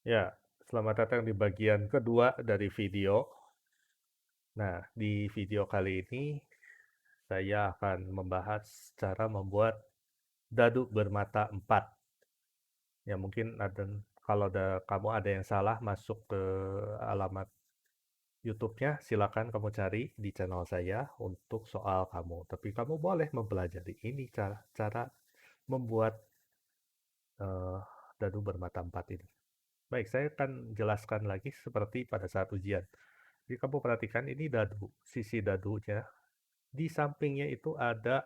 Ya, selamat datang di bagian kedua dari video. Nah, di video kali ini saya akan membahas cara membuat dadu bermata 4. Ya, mungkin kalau kamu ada yang salah masuk ke alamat YouTube-nya, silakan kamu cari di channel saya untuk soal kamu. Tapi kamu boleh mempelajari ini cara membuat eh, dadu bermata 4 ini. Baik, saya akan jelaskan lagi seperti pada saat ujian. Jadi kamu perhatikan ini dadu, sisi dadunya. Di sampingnya itu ada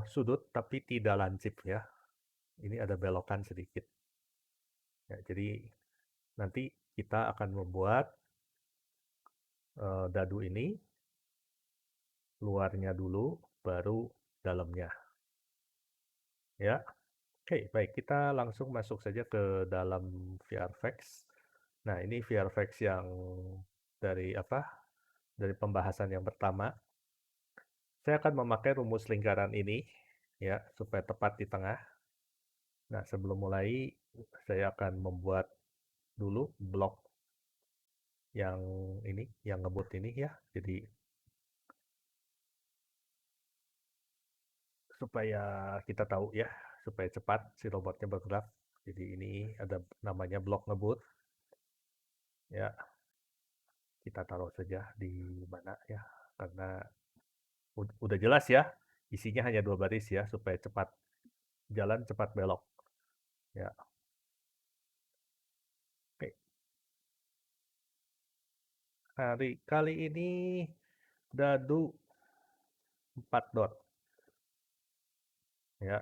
sudut tapi tidak lancip ya. Ini ada belokan sedikit. Ya, jadi nanti kita akan membuat dadu ini luarnya dulu, baru dalamnya. Ya, oke, baik kita langsung masuk saja ke dalam VRFX. Nah, ini VRFX yang dari apa? Dari pembahasan yang pertama. Saya akan memakai rumus lingkaran ini ya supaya tepat di tengah. Nah, sebelum mulai saya akan membuat dulu blok yang ini, yang ngebut ini ya. Jadi supaya kita tahu ya, supaya cepat si robotnya bergerak. Jadi ini ada namanya blok ngebut ya. Kita taruh saja di mana ya, karena udah jelas ya. Isinya hanya 2 baris ya, supaya cepat jalan, cepat belok ya. Oke, hari kali ini dadu 4 dot ya.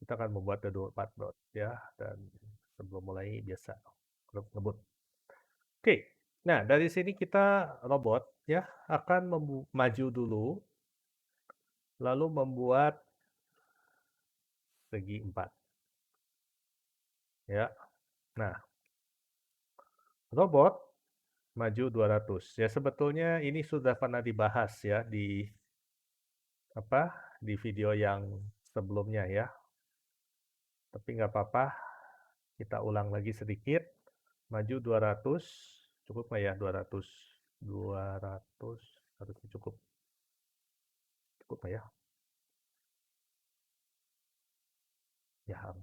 Kita akan membuat dadu 4 dot ya, dan sebelum mulai biasa ngebut. Oke, nah dari sini kita robot ya akan maju dulu, lalu membuat segi 4 ya. Nah, robot maju 200. Ya sebetulnya ini sudah pernah dibahas ya di apa? Di video yang sebelumnya ya. Tapi nggak apa-apa, kita ulang lagi sedikit. Maju 200, cukup nggak ya 200? 200 harusnya cukup. Cukup nggak ya? Ya,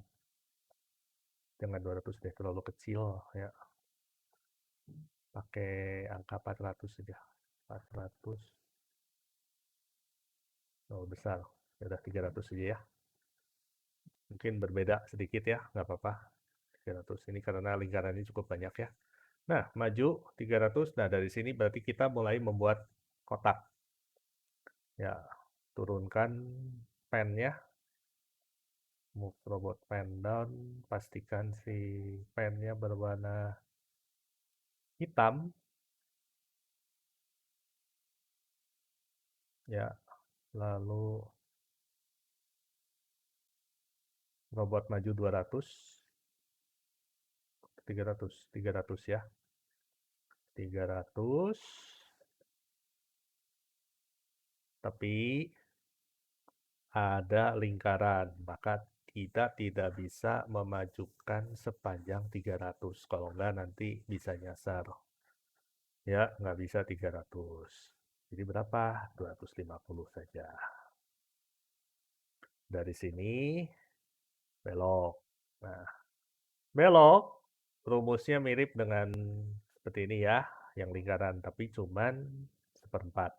jangan 200 deh, terlalu kecil ya. Pakai angka 400 saja. 400. Oh, besar. Ya udah 300 saja ya. Mungkin berbeda sedikit ya, nggak apa-apa. 300 ini karena lingkarannya cukup banyak ya. Nah, maju 300. Nah, dari sini berarti kita mulai membuat kotak. Ya, turunkan pennya. Move robot pen down. Pastikan si pennya berwarna hitam. Ya, lalu robot maju 200. 300 ya. 300. Tapi ada lingkaran, maka kita tidak bisa memajukan sepanjang 300. Kalau enggak nanti bisa nyasar. Ya, nggak bisa 300. Jadi berapa? 250 saja. Dari sini belok. Nah, belok rumusnya mirip dengan seperti ini ya, yang lingkaran, tapi cuman seperempat.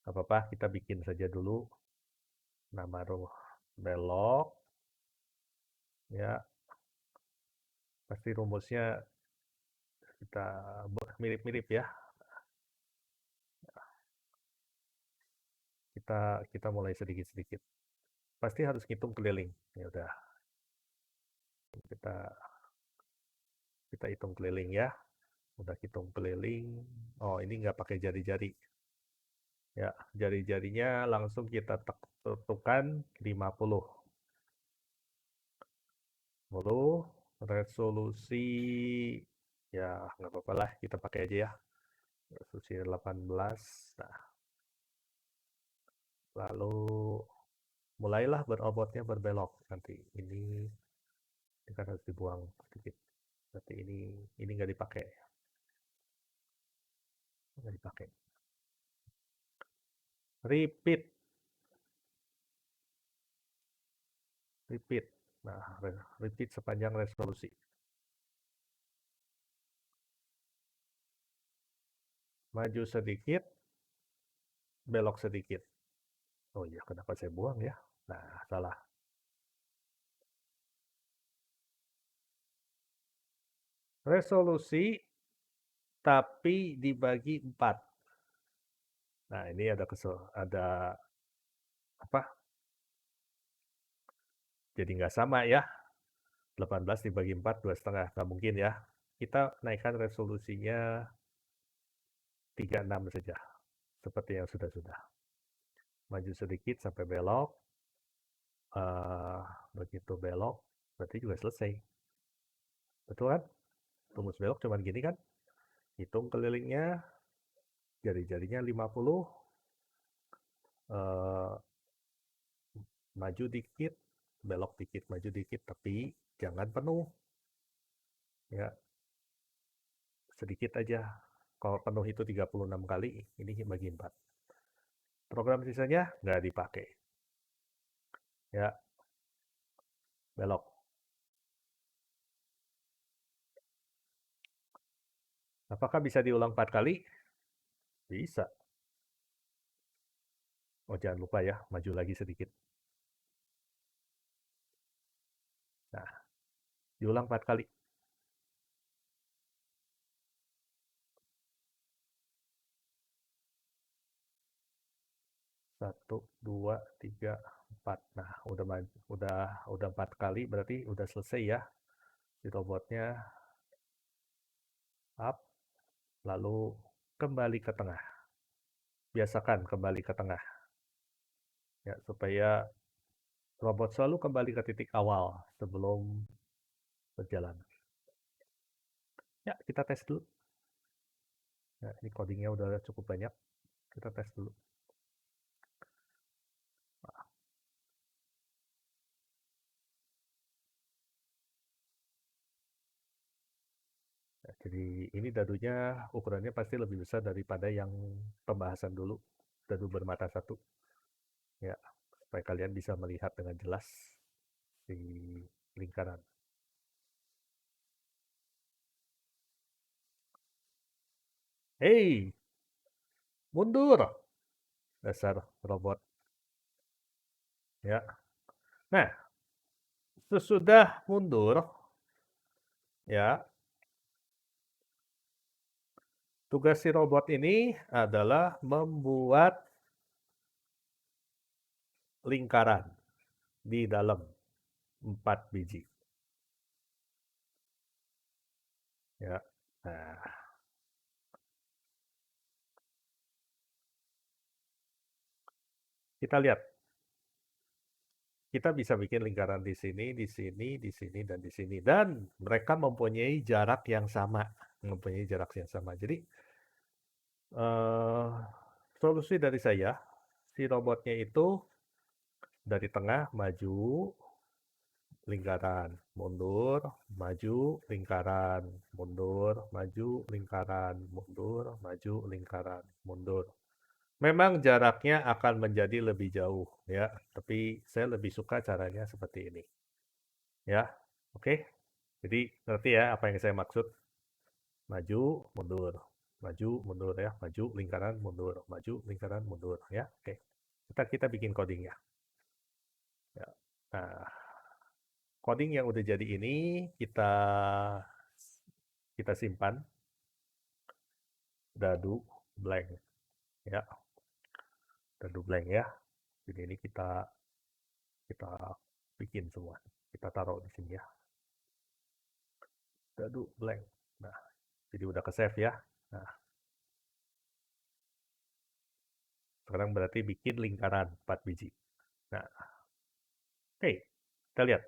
Gak apa-apa, kita bikin saja dulu nama belok. Ya, pasti rumusnya kita mirip-mirip ya. Kita mulai sedikit-sedikit. Pasti harus ngitung keliling. Ya udah, kita kita hitung keliling ya. Udah hitung keliling. Oh, ini nggak pakai jari-jari. Ya, jari-jarinya langsung kita tentukan 50. 50. Resolusi ya nggak apa-apa lah, kita pakai aja ya. Resolusi 18. Nah, lalu mulailah berobotnya berbelok nanti. Ini Ini kan harus dibuang sedikit. Berarti ini nggak dipakai. Nggak dipakai. Repeat. Repeat. Nah, repeat sepanjang resolusi. Maju sedikit, belok sedikit. Oh iya, kenapa saya buang ya? Nah, salah. Resolusi, tapi dibagi 4. Nah, ini ada apa? Jadi nggak sama ya. 18 dibagi 4, 2,5. Nggak mungkin ya. Kita naikkan resolusinya 36 saja. Seperti yang sudah-sudah. Maju sedikit sampai belok. Begitu belok, berarti juga selesai. Betul kan? Rumus belok cuman gini kan? Hitung kelilingnya, jari-jarinya 50, maju dikit, belok dikit, maju dikit, tapi jangan penuh. Ya, sedikit aja. Kalau penuh itu 36 kali, ini bagi 4. Program sisanya nggak dipakai. Ya, belok. Apakah bisa diulang 4 kali? Bisa. Oh, jangan lupa ya, maju lagi sedikit. Nah, diulang 4 kali. 1, 2, 3, 4. Nah, udah 4 kali, berarti udah selesai ya. Si robotnya up, lalu kembali ke tengah. Biasakan kembali ke tengah. Ya, supaya robot selalu kembali ke titik awal sebelum berjalan. Ya, kita tes dulu. Ya, ini codingnya udah cukup banyak. Kita tes dulu. Ya, jadi ini dadunya ukurannya pasti lebih besar daripada yang pembahasan dulu. Dadu bermata satu. Ya, supaya kalian bisa melihat dengan jelas di lingkaran. Hei, mundur, dasar robot. Ya, nah sesudah mundur, ya tugas si robot ini adalah membuat lingkaran di dalam 4 biji. Ya, nah kita lihat. Kita bisa bikin lingkaran di sini, di sini, di sini, dan di sini. Dan mereka mempunyai jarak yang sama. Mempunyai jarak yang sama. Jadi, solusi dari saya, si robotnya itu dari tengah maju, lingkaran, mundur, maju, lingkaran, mundur, maju, lingkaran, mundur, maju, lingkaran, mundur. Memang jaraknya akan menjadi lebih jauh ya, tapi saya lebih suka caranya seperti ini. Ya, oke. Jadi ngerti ya apa yang saya maksud? Maju, mundur, maju, mundur ya, maju, lingkaran, mundur, maju, lingkaran, mundur ya. Oke. Kita bikin codingnya. Ya. Nah, coding yang udah jadi ini kita simpan dadu blank ya, dadu blank ya. Jadi ini kita bikin semua, kita taruh di sini ya, dadu blank. Nah, jadi udah ke save ya. Nah, sekarang berarti bikin lingkaran 4 biji. Nah, oke, kita lihat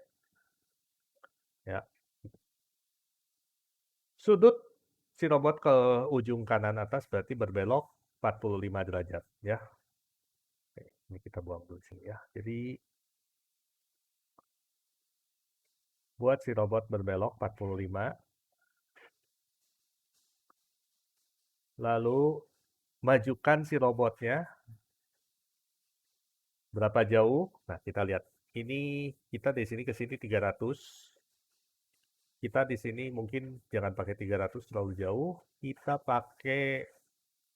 ya. Sudut si robot ke ujung kanan atas berarti berbelok 45 derajat ya. Oke, ini kita buang dulu sini ya. Jadi buat si robot berbelok 45. Lalu majukan si robotnya berapa jauh. Nah, kita lihat. Ini kita di sini ke sini 300. Kita di sini mungkin jangan pakai 300 terlalu jauh. Kita pakai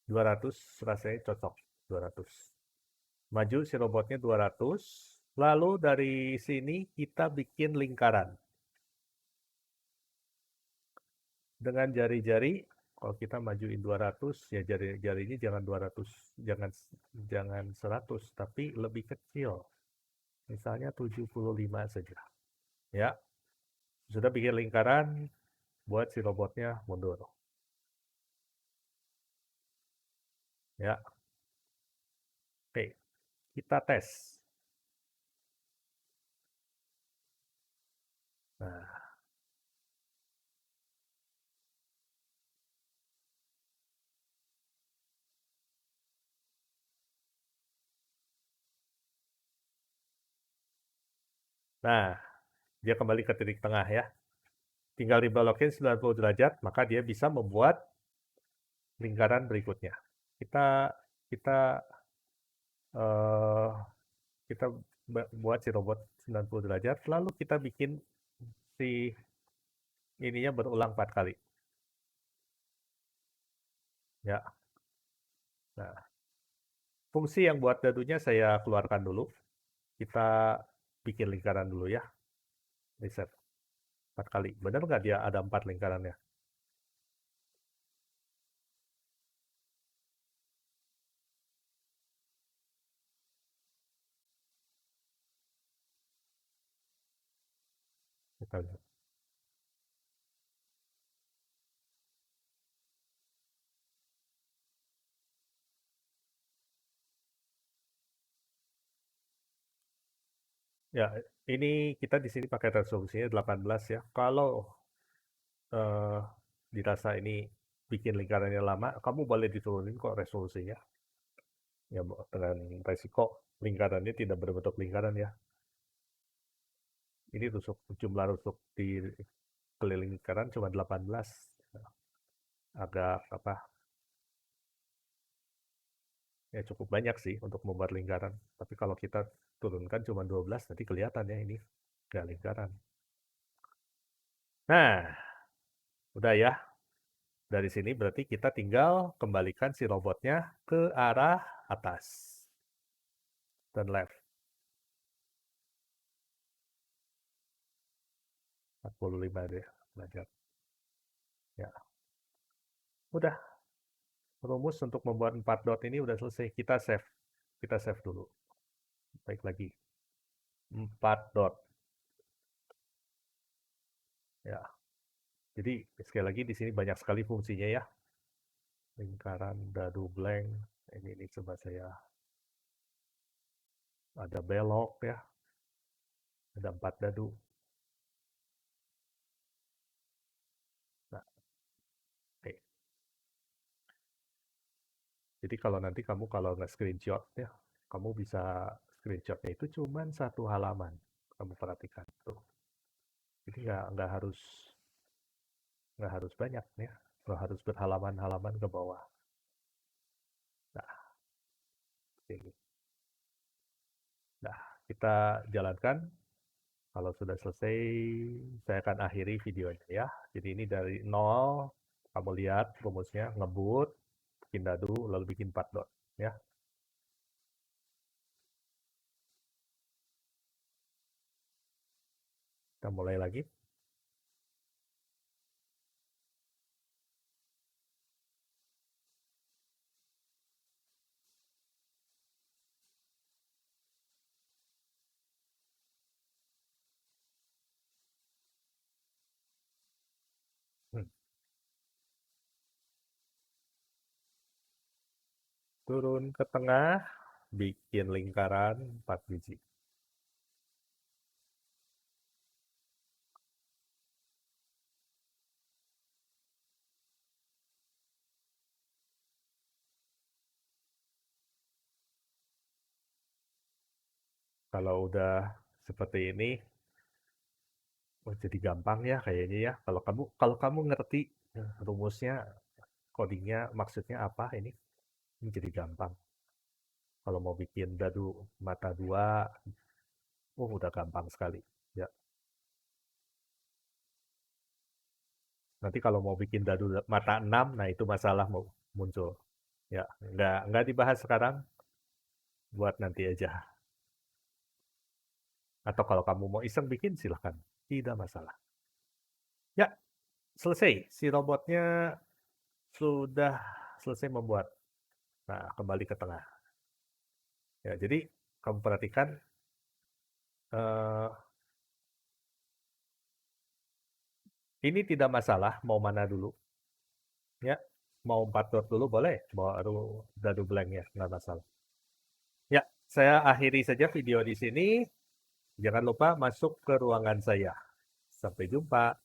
200 rasanya cocok. 200. Maju si robotnya 200. Lalu dari sini kita bikin lingkaran. Dengan jari-jari, kalau kita majuin 200, ya jari-jarinya jangan 200, jangan 100, tapi lebih kecil. Misalnya 75 saja. Ya, sudah bikin lingkaran, buat si robotnya mundur. Ya, oke, kita tes. Nah, nah, dia kembali ke titik tengah ya. Tinggal dibelokin 90 derajat, maka dia bisa membuat lingkaran berikutnya. Kita kita eh, kita buat si robot 90 derajat, lalu kita bikin si ininya berulang 4 kali. Ya. Nah, fungsi yang buat dadunya saya keluarkan dulu. Kita bikin lingkaran dulu ya. Reset 4 kali. Benar nggak dia ada 4 lingkarannya? Kita lihat. Ya, ini kita di sini pakai resolusinya 18 ya. Kalau eh, dirasa ini bikin lingkarannya lama, kamu boleh diturunin kok resolusinya. Ya, dengan resiko lingkarannya tidak berbentuk lingkaran ya. Ini jumlah rusuk di keliling lingkaran cuma 18. Agak apa? Ya cukup banyak sih untuk membuat lingkaran. Tapi kalau kita turunkan cuma 12, nanti kelihatan ya ini nggak lingkaran. Nah, udah ya. Dari sini berarti kita tinggal kembalikan si robotnya ke arah atas dan left. 45 deh belajar. Ya, udah. Rumus untuk membuat 4 dot ini udah selesai. Kita save. Kita save dulu. Baik lagi. 4 dot. Ya. Jadi sekali lagi di sini banyak sekali fungsinya ya. Lingkaran, dadu blank. Ini coba saya ada belok ya. Ada 4 dadu. Nah, oke. Jadi kalau nanti kamu kalau nggak screenshot ya, kamu bisa screenshotnya itu cuma satu halaman. Kamu perhatikan tuh. Jadi nggak harus banyak ya, nggak harus berhalaman-halaman ke bawah. Nah, ini. Nah, kita jalankan. Kalau sudah selesai, saya akan akhiri videonya ya. Jadi ini dari nol, kamu lihat rumusnya, ngebut, bikin dadu, lalu bikin 4 dot. Ya, kita mulai lagi. Hmm. Turun ke tengah, bikin lingkaran 4 biji. Kalau udah seperti ini, Oh, jadi gampang ya kayaknya ya. Kalau kamu ngerti rumusnya, codingnya maksudnya apa ini jadi gampang. Kalau mau bikin dadu mata dua, oh udah gampang sekali. Ya, nanti kalau mau bikin dadu mata enam, nah itu masalah mau muncul. Ya, nggak dibahas sekarang, buat nanti aja. Atau kalau kamu mau iseng bikin, silahkan. Tidak masalah. Ya, selesai. Si robotnya sudah selesai membuat. Nah, kembali ke tengah. Ya, jadi kamu perhatikan, eh, ini tidak masalah mau mana dulu. Ya, mau 4 dot dulu boleh, baru dadu blank ya, nggak masalah. Ya, saya akhiri saja video di sini. Jangan lupa masuk ke ruangan saya. Sampai jumpa.